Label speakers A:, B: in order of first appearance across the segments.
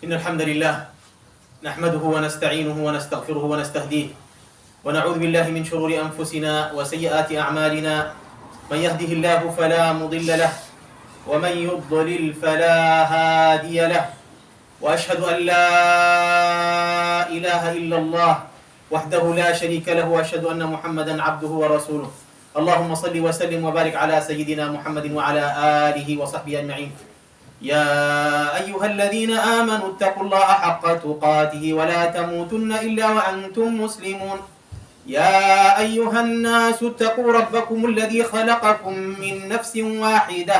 A: إن الحمد لله نحمده ونستعينه ونستغفره ونستهديه ونعوذ بالله من شرور أنفسنا وسيئات أعمالنا من يهده الله فلا مضل له ومن يضلل فلا هادي له وأشهد أن لا إله إلا الله وحده لا شريك له وأشهد أن محمدا عبده ورسوله اللهم صل وسلم وبارك على سيدنا محمد وعلى آله وصحبه أجمعين يا أيها الذين آمنوا اتقوا الله حق تقاته ولا تموتن إلا وأنتم مسلمون يا أيها الناس اتقوا ربكم الذي خلقكم من نفس واحدة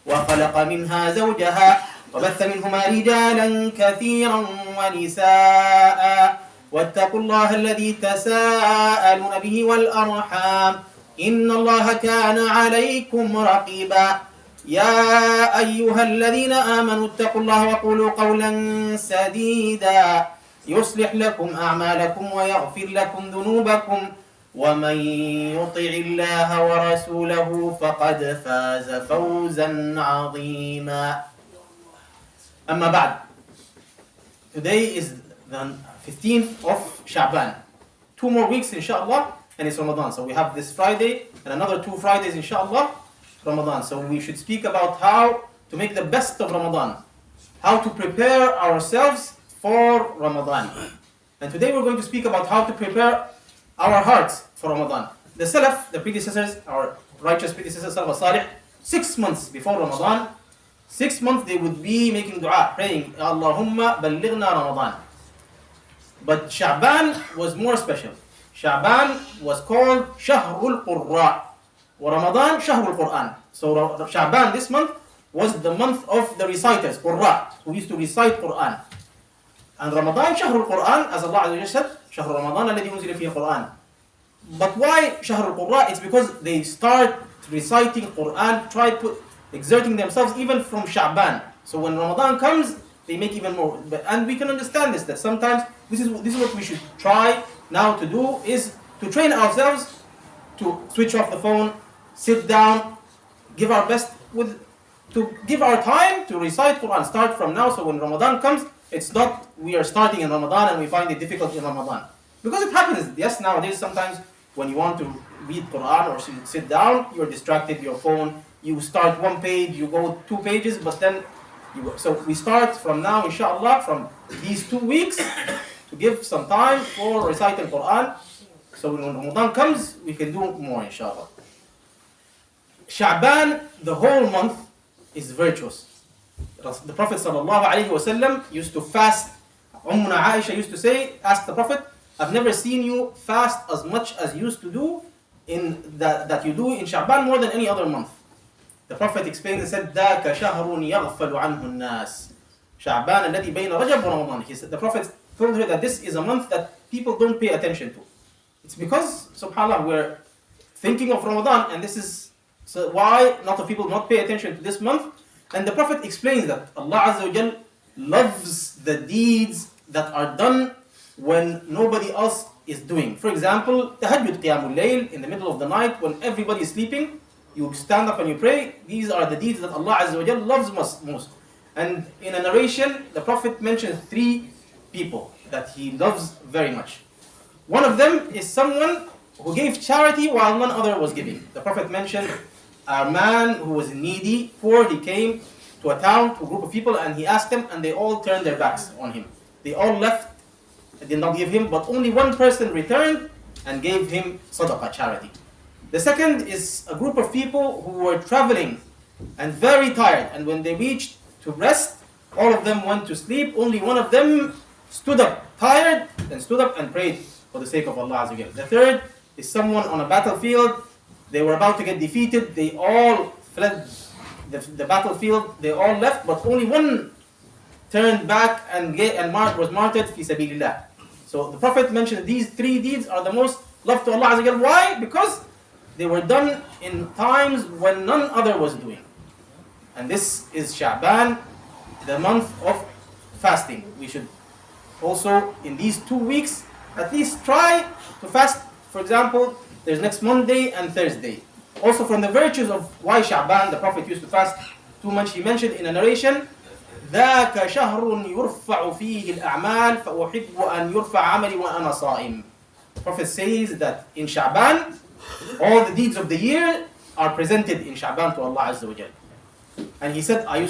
A: وخلق منها زوجها وبث منهما رجالا كثيرا ونساء واتقوا الله الذي تساءلون به والأرحام إن الله كان عليكم رقيبا يا أيها الذين آمنوا اتقوا الله وقولوا قولا سديدا يصلح لكم أعمالكم ويغفر لكم ذنوبكم ومن يطع الله ورسوله فقد فاز فوزا عظيما أما بعد. Today is the 15th of Sha'ban. 2 more weeks inshallah and it's Ramadan. So we have this Friday and another 2 Fridays inshallah Ramadan. So we should speak about how to make the best of Ramadan, how to prepare ourselves for Ramadan. And today we're going to speak about how to prepare our hearts for Ramadan. The Salaf, the predecessors, our righteous predecessors, Salaf Salih, 6 months before Ramadan, 6 months they would be making dua, praying, Allahumma ballighna Ramadan. But Sha'ban was more special. Sha'ban was called Shahrul Qurra. Ramadan, Shahrul Quran. So Sha'ban, this month, was the month of the reciters, Qurra, who used to recite Quran. And Ramadan, Shahrul Quran, as Allah Azza wa Jalla said, Shahr Ramadan alladhi unzila fihi Quran. But why Shahrul Qurra? It's because they start reciting Quran, exerting themselves even from Sha'ban. So when Ramadan comes, they make even more. And we can understand this, that sometimes this is what we should try now to do, is to train ourselves to switch off the phone, sit down, give our best to give our time to recite Quran. Start from now, so when Ramadan comes, it's not we are starting in Ramadan and we find it difficult in Ramadan. Because it happens, yes, nowadays sometimes when you want to read Quran or sit down, you're distracted, your phone, you start 1 page, you go 2 pages, but then so we start from now, inshallah, from these 2 weeks to give some time for reciting Quran. So when Ramadan comes, we can do more, inshallah. Sha'ban, the whole month, is virtuous. The Prophet ﷺ used to fast. Ummuna Aisha used to say, ask the Prophet, I've never seen you fast as much as you used to do that you do in Sha'ban more than any other month. The Prophet explained and said, ذَاكَ شَهْرٌ يَغْفَلُ عَنْهُ النَّاسِ شَعْبَانَ الَّذِي بَيْنَ رَجَبْ وَرَمَضَانِ. He said, the Prophet told her that this is a month that people don't pay attention to. It's because, subhanAllah, we're thinking of Ramadan, and this is so why not of people not pay attention to this month. And the Prophet explains that Allah Azza wa Jal loves the deeds that are done when nobody else is doing. For example, tahajjud qiyamul layl, in the middle of the night when everybody is sleeping, you stand up and you pray. These are the deeds that Allah Azza wa Jal loves most. And in a narration, the Prophet mentions 3 people that he loves very much. One of them is someone who gave charity while none other was giving. The Prophet mentioned a man who was needy, poor. He came to a town, to a group of people, and he asked them, and they all turned their backs on him. They all left, did not give him, but only one person returned and gave him sadaqah, charity. The second is a group of people who were traveling and very tired, and when they reached to rest, all of them went to sleep. Only one of them stood up, tired, and stood up and prayed for the sake of Allah Azza wa Jalla. The third is someone on a battlefield. They were about to get defeated. They all fled the battlefield. They all left, but only one turned back and was martyred fi sabilillah. So the Prophet mentioned these 3 deeds are the most loved to Allah Azza wa Jalla. Why? Because they were done in times when none other was doing. And this is Sha'ban, the month of fasting. We should also, in these 2 weeks, at least try to fast. For example, there's next Monday and Thursday. Also from the virtues of why Sha'ban, the Prophet used to fast too much, he mentioned in a narration ذاك شهر يرفع فيه الأعمال فأحب أن يرفع عملي وأنا صائم. The Prophet says that in Sha'ban, all the deeds of the year are presented in Sha'ban to Allah Azza wa Jal. And he said, I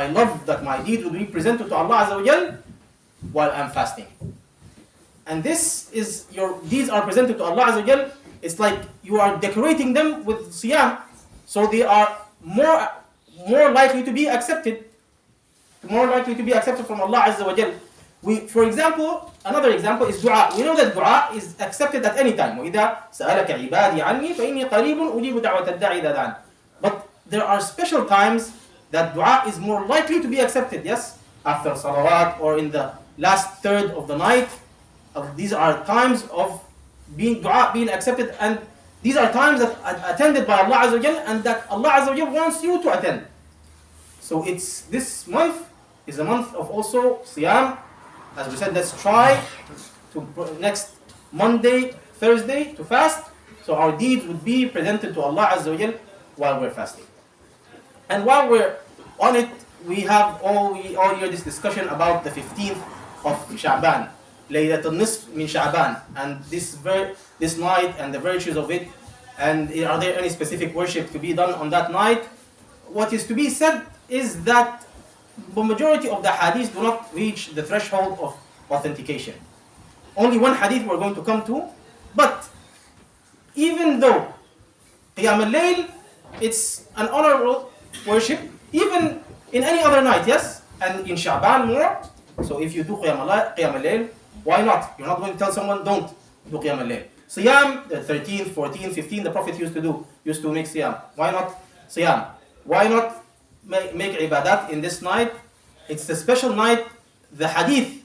A: love that my deeds will be presented to Allah Azza wa Jal while I'm fasting. And this is, your deeds are presented to Allah Azza wa Jal. It's like you are decorating them with siyam, so they are more likely to be accepted. More likely to be accepted from Allah Azza wa Jal. For example, another example is dua. We know that dua is accepted at any time. وَإِذَا سَأَلَكَ عِبَادِي عَنِّي فَإِنِّي قَرِيبٌ أُجِيبُ دَعْوَةَ الدَّاعِ إِذَا دَعَانِ. But there are special times that dua is more likely to be accepted. Yes, after salawat or in the last third of the night. These are times of dua being accepted, and these are times that are attended by Allah Azza wa Jal, and that Allah Azza wa Jal wants you to attend. So this month is a month of also siyam. As we said, let's try to next Monday, Thursday to fast. So our deeds would be presented to Allah Azza wa Jal while we're fasting. And while we're on it, we have all year this discussion about the 15th of Sha'ban, Laylatul Nisf min Sha'ban, and this night and the virtues of it. And are there any specific worship to be done on that night? What is to be said is that the majority of the hadiths do not reach the threshold of authentication. Only one hadith we're going to come to. But even though Qiyam al-Layl, it's an honorable worship, even in any other night, yes? And in Sha'ban more. So if you do Qiyam al-Layl, why not? You're not going to tell someone, don't do Qiyam al-Layl. Siyam, the 13th, 14th, 15th, the Prophet used to make Siyam. Why not Siyam? Why not make ibadat in this night? It's a special night. The hadith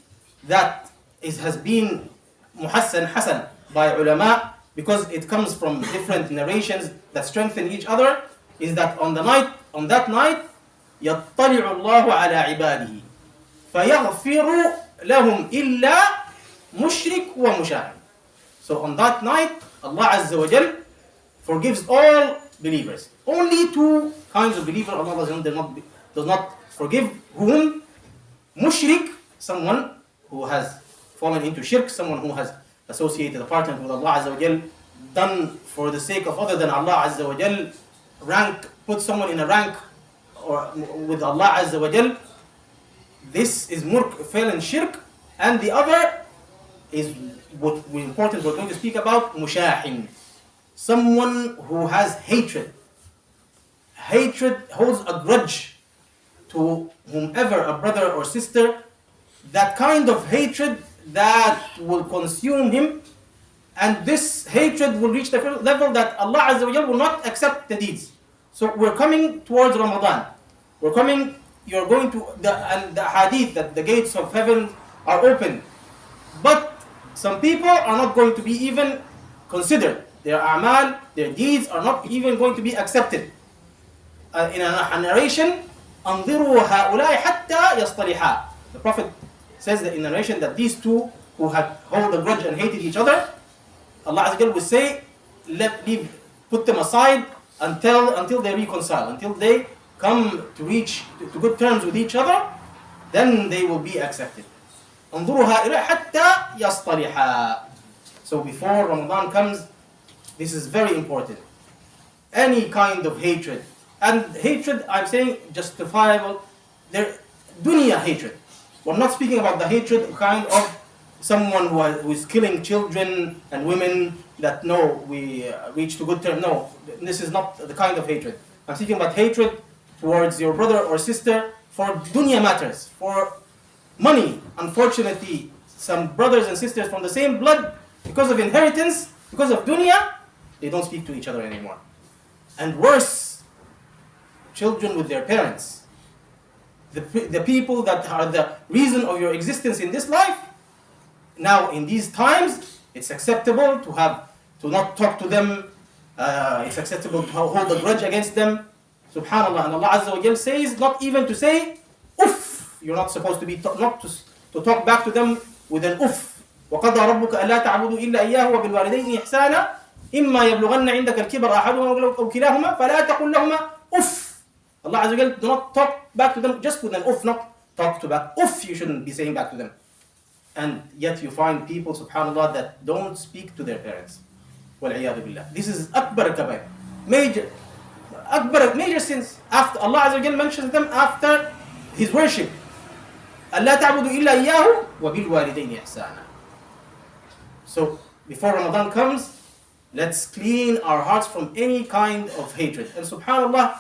A: that has been hasan by ulama, because it comes from different narrations that strengthen each other, is that on that night, يَطَّلِعُ اللَّهُ عَلَى عِبَادِهِ فَيَغْفِرُ لَهُمْ إِلَّا مُشْرِكٌ وَمُشَاهِدٌ. So on that night, Allah Azza wa Jal forgives all believers. Only two kinds of believers Allah does not forgive. Whom? Mushrik, someone who has fallen into shirk, someone who has associated a partner with Allah Azza wa Jal, done for the sake of other than Allah Azza wa Jal, put someone in a rank or with Allah Azza wa Jal. This is fell in shirk. And the other is what we're going to speak about, mushahin. Someone who has hatred. Hatred holds a grudge to whomever, a brother or sister, that kind of hatred that will consume him, and this hatred will reach the level that Allah Azza wa Jal will not accept the deeds. So we're coming towards Ramadan. You're going to the hadith that the gates of heaven are open. But some people are not going to be even considered. Their a'mal, their deeds are not even going to be accepted. In a narration, أَنظِرُوا هَؤُلَاءِ حَتَّى يَصْطَلِحَا. The Prophet says that in narration that these two who had hold a grudge and hated each other, Allah Azza wa Jal will say, put them aside until they reconcile, until they come to good terms with each other, then they will be accepted. انظروا هؤلاء حتى يصطلحا. So before Ramadan comes, this is very important. Any kind of hatred, and hatred, I'm saying justifiable, dunya hatred. We're not speaking about the hatred kind of someone who is killing children and women that we reach to good terms. No, this is not the kind of hatred. I'm speaking about hatred towards your brother or sister for dunya matters, for money. Unfortunately, some brothers and sisters from the same blood, because of inheritance, because of dunya, they don't speak to each other anymore. And worse, children with their parents. The people that are the reason of your existence in this life. Now, in these times, it's acceptable to not talk to them. It's acceptable to hold a grudge against them. Subhanallah. And Allah Azza wa Jal says, not even to say, uff. You're not supposed to be to talk back to them with an uff. وَقَضَى رَبُّكَ أَلَّا تَعْبُدُوا إِلَّا إِيَّاهُ وَبِالْوَالِدَيْنِ إِحْسَانًا إِمَّا يَبْلُغَنَّ عِندَكَ الْكِبَرَ أَحَدُهُمَا أَوْ كِلَاهُمَا فَلَا تَقُل لَّهُمَا أُفٍّ Allah Azza wa Jal, do not talk back to them just with an uff, not talk to back. Uff, you shouldn't be saying back to them. And yet you find people, subhanAllah, that don't speak to their parents. وَالْعِيَاذُ بِاللَّهِ. This is akbar kabair. Major sins. After Allah Azza wa Jal mentions them after His worship. أَلَّا تَعْبُدُوا إِلَّا إِيَّاهُ وَبِالْوَالِدَيْنِ إِحْسَانًا. So, before Ramadan comes, let's clean our hearts from any kind of hatred. And subhanAllah,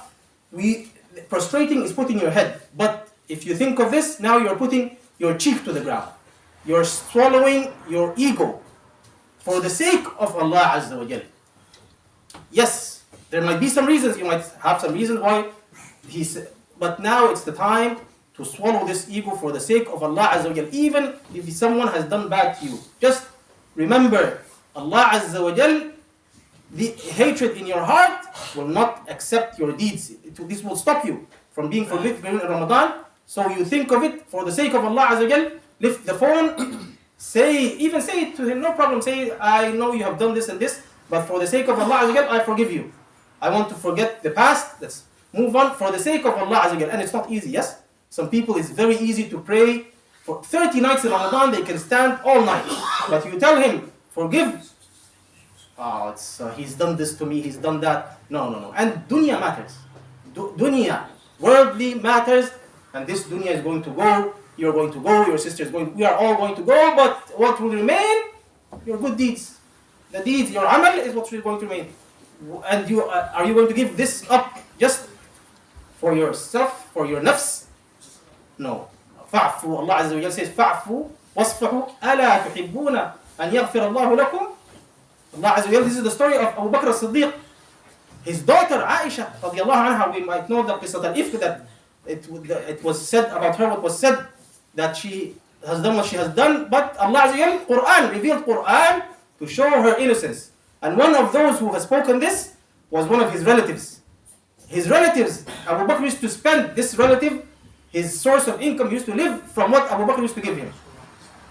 A: prostrating is putting your head. But if you think of this, now you're putting your cheek to the ground. You're swallowing your ego for the sake of Allah Azza wa Jal. Yes, there might be some reasons, you might have some reasons why He said, but now it's the time to swallow this ego for the sake of Allah Azza wa Jal. Even if someone has done bad to you, just remember Allah Azza wa Jal, the hatred in your heart will not accept your deeds. This will stop you from being forgiven in Ramadan. So you think of it for the sake of Allah Azza wa Jal. Lift the phone, say it to him, no problem. Say, I know you have done this and this, but for the sake of Allah Azza wa Jal, I forgive you. I want to forget the past. Let's move on for the sake of Allah Azza wa Jal. And it's not easy, yes? Some people, it's very easy to pray. For 30 nights in Ramadan, they can stand all night. But you tell him, forgive. Oh, he's done this to me, he's done that. No. And dunya matters. Dunya, worldly matters. And this dunya is going to go. You're going to go, your sister is going, we are all going to go, but what will remain? Your good deeds. The deeds, your amal is what is going to remain. And are you going to give this up just for yourself, for your nafs? No. فَعْفُوا. Allah Azza wa Jal says, فَعْفُوا وَاصْفَحُوا أَلَا تُحِبُّونَ أَنْ يَغْفِرَ اللَّهُ لَكُمْ. Allah Azza wa Jal, this is the story of Abu Bakr as-Siddiq. His daughter Aisha, radiallahu anha, we might know the qissat al-ifk, that it was said about her what was said, that she has done what she has done, but Allah Azza wa Jal, revealed Quran to show her innocence. And one of those who has spoken this was one of his relatives. His relatives, Abu Bakr used to spend, this relative, his source of income, used to live from what Abu Bakr used to give him.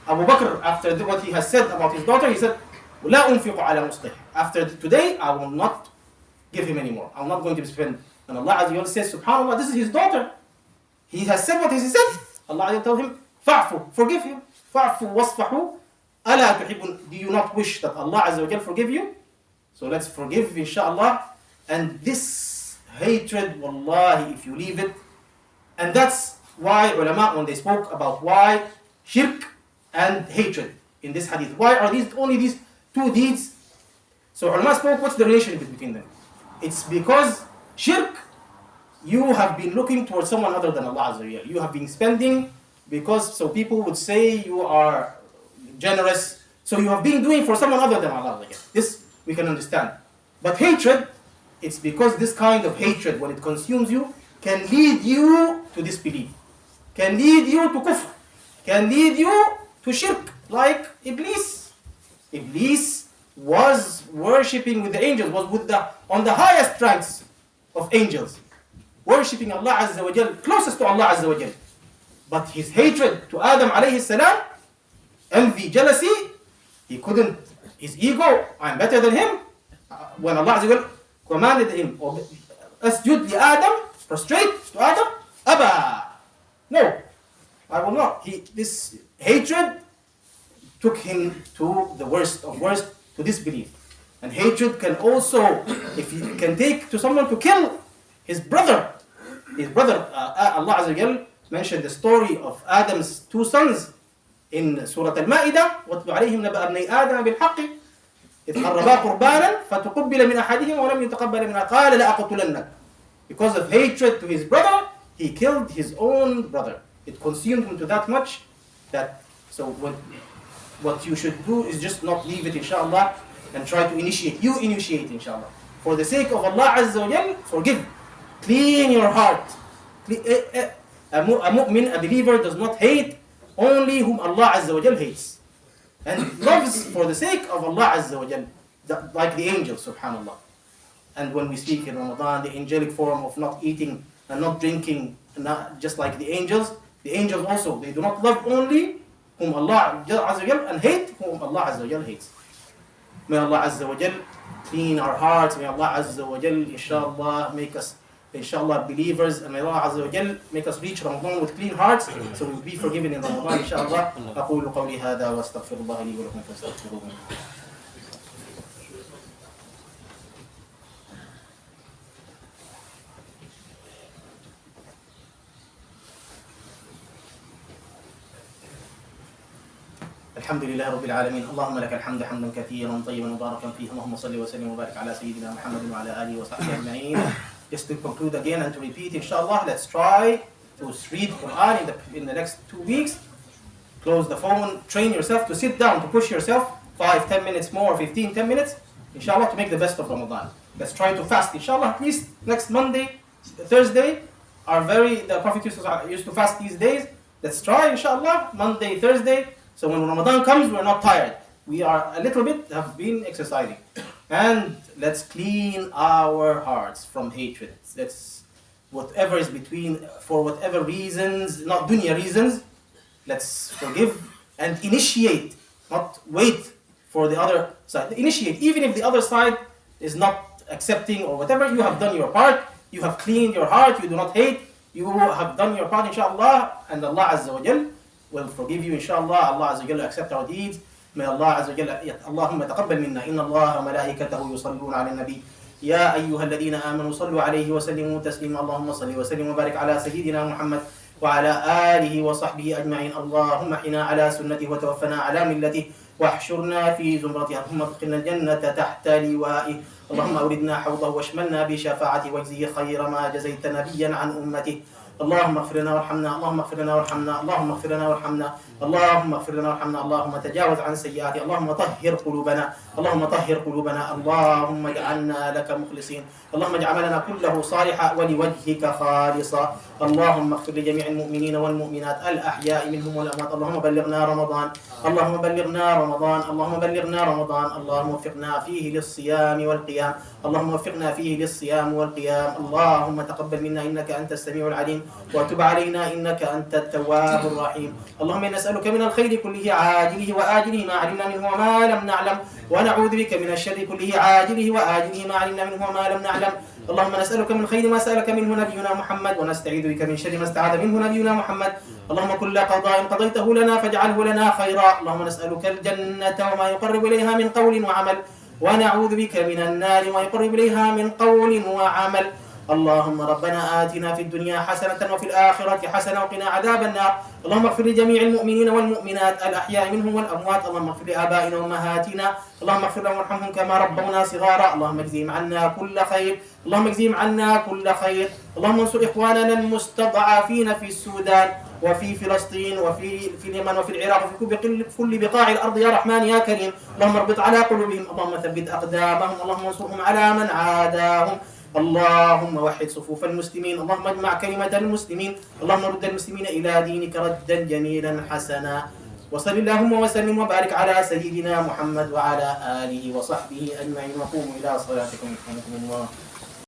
A: Abu Bakr, after what he has said about his daughter, he said, لَا أُنْفِقُ عَلَى مُصْلِحٍ. After today, I will not give him anymore. I'm not going to spend. And Allah Azza wa Jal says, subhanAllah, this is his daughter. He has said what he said. Allah Azza wa Jal told him, فَعْفُوا, forgive him. فَعْفُوا وَاصْفَحُوا أَلَا تُحِبُّونَ. Do you not wish that Allah Azza wa Jal forgive you? So let's forgive, inshallah. And this hatred, wallahi, if you leave it, and that's why ulama, when they spoke about why shirk and hatred in this hadith, why are only these two deeds? So ulama spoke, what's the relationship between them? It's because shirk, you have been looking towards someone other than Allah Azza wa Jal. You have been spending because, so people would say you are generous, so you have been doing for someone other than Allah Azza wa Jal. This we can understand. But hatred, it's because this kind of hatred, when it consumes you, can lead you to disbelief, can lead you to kufr, can lead you to shirk, like Iblis. Iblis was worshipping with the angels, was on the highest ranks of angels, worshipping Allah Azza wa Jal, closest to Allah Azza wa Jal. But his hatred to Adam alayhi salam, envy, jealousy, he couldn't, his ego, I'm better than him. When Allah Azza wa Jal commanded him, asjud li Adam, prostrate to Adam, Abba. No, I will not. This hatred took him to the worst of worst, to disbelief. And hatred can also, if you can take to someone to kill his brother. Allah Azza wa Jal mentioned the story of Adam's two sons in Surah Al-Ma'idah. وَاتْلُ عَلَيْهِمْ نَبَأَ ابْنَيْ آدَمَ بِالْحَقِّ إِذْ قَرَّبَا قُرْبَانًا فَتُقُبِّلَ مِنْ أَحَدِهِمَا وَلَمْ يُتَقَبَّلَ مِنْ قَالَ لَأَقْتُلَنَّكَ. Because of hatred to his brother, he killed his own brother. It consumed him to that much that, so what you should do is just not leave it, inshallah, and try to initiate. You initiate, inshallah. For the sake of Allah Azza wa Jal, forgive. Clean your heart. A mu'min, a believer, does not hate only whom Allah Azza wa Jal hates. And loves for the sake of Allah Azza wa Jal, like the angels, subhanallah. And when we speak in Ramadan, the angelic form of not eating and not drinking, not just like the angels also, they do not love only whom Allah Azza wa Jal and hate whom Allah Azza wa Jal hates. May Allah Azza wa Jal clean our hearts. May Allah Azza wa Jal, inshallah, make us Inshallah, believers, and may Allah Azza wa Jal make us reach Ramadan with clean hearts, so we'll be forgiven in Ramadan, inshallah. أقول قولي هذا واستغفر الله لي ولكم فاستغفروه. الحمد لله رب العالمين. اللهم لك الحمد حمدا كثيرا طيبا مباركا فيه. اللهم صل وسلم وبارك على سيدنا محمد وعلى آله وصحبه أجمعين. Just to conclude again and to repeat, inshallah, let's try to read Quran in the next 2 weeks. Close the phone, train yourself to sit down, to push yourself 5-10 minutes more, 15-10 minutes, inshallah, to make the best of Ramadan. Let's try to fast, inshallah, at least next Monday, Thursday, the Prophet used to fast these days. Let's try, inshallah, Monday, Thursday, so when Ramadan comes, we're not tired. We are a little bit, have been exercising. And let's clean our hearts from hatred. Let's, whatever is between, for whatever reasons, not dunya reasons, let's forgive and initiate, not wait for the other side. Initiate, even if the other side is not accepting or whatever, you have done your part, you have cleaned your heart, you do not hate, you have done your part, inshallah, and Allah Azza wa Jal will forgive you, inshallah. Allah Azza wa Jal will accept our deeds. May Allah Azza wa Jalla, Allahumma taqabbal minna, inna Allah wa malaikatahu yusalluna ala nabi. Ya ayyuha alladhina amanu sallu alayhi wa sallimu taslima. Allahumma salli wa sallim wa barik ala sayyidina Muhammad wa ala alihi wa sahbihi ajma'in. Allahumma hina ala sunnatihi wa tawaffana ala millatihi wa ahshurna fi zumratihi. Allahumma adkhilna al-jannata tahta liwa'ihi. Allahumma awridna hawdahu wa ashmalna bi shafa'atihi wajzihi khayra ma jazayta nabiyyan an ummatihi. اللهم اغفر لنا وارحمنا اللهم اغفر لنا وارحمنا اللهم اغفر لنا وارحمنا اللهم اغفر لنا وارحمنا اللهم تجاوز عن سيئاتنا اللهم طهر قلوبنا اللهم طهر قلوبنا اللهم اجعلنا لك مخلصين اللهم اجعل عملنا كله صالحا ولوجهك خالصا اللهم اغفر لجميع المؤمنين والمؤمنات الأحياء منهم والأموات اللهم بلغنا رمضان اللهم بلغنا رمضان اللهم بلغنا رمضان اللهم وفقنا فيه للصيام والقيام اللهم وفقنا فيه للصيام والقيام اللهم تقبل منا إنك أنت السميع العليم وتب علينا إنك أنت التواب الرحيم اللهم نسألك من الخير كله عاجله وآجله ما علمنا منه وما لم نعلم ونعوذ بك من الشر كله عاجله وآجله ما علمنا منه وما لم نعلم اللهم نسألك من خير ما سألك منه نبينا محمد ونستعيذ بك من شر ما استعاذ منه نبينا محمد اللهم كل قضاء قضيته لنا فاجعله لنا خيرا اللهم نسألك الجنة وما يقرب إليها من قول وعمل ونعوذ بك من النار وما يقرب إليها من قول وعمل اللهم ربنا آتنا في الدنيا حسنة وفي الآخرة حسنة وقنا عذاب النار اللهم اغفر لجميع المؤمنين والمؤمنات الأحياء منهم والأموات اللهم اغفر لآبائنا وأمهاتنا اللهم اغفر لهم وارحمهم كما ربونا صغارا اللهم اجزهم عنا كل خير اللهم اجزهم عنا كل خير اللهم انصر إخواننا المستضعفين في السودان وفي فلسطين وفي اليمن وفي العراق وفي كل بقاع الأرض يا رحمن يا كريم اللهم اربط على قلوبهم اللهم ثبت أقدامهم اللهم انصرهم على من عاداهم اللهم وحد صفوف المسلمين اللهم اجمع كلمة المسلمين اللهم رد المسلمين إلى دينك ردا جميلا حسنا وصل اللهم وسلم وبارك على سيدنا محمد وعلى آله وصحبه أجمعين وقوموا إلى صلاتكم يرحمكم الله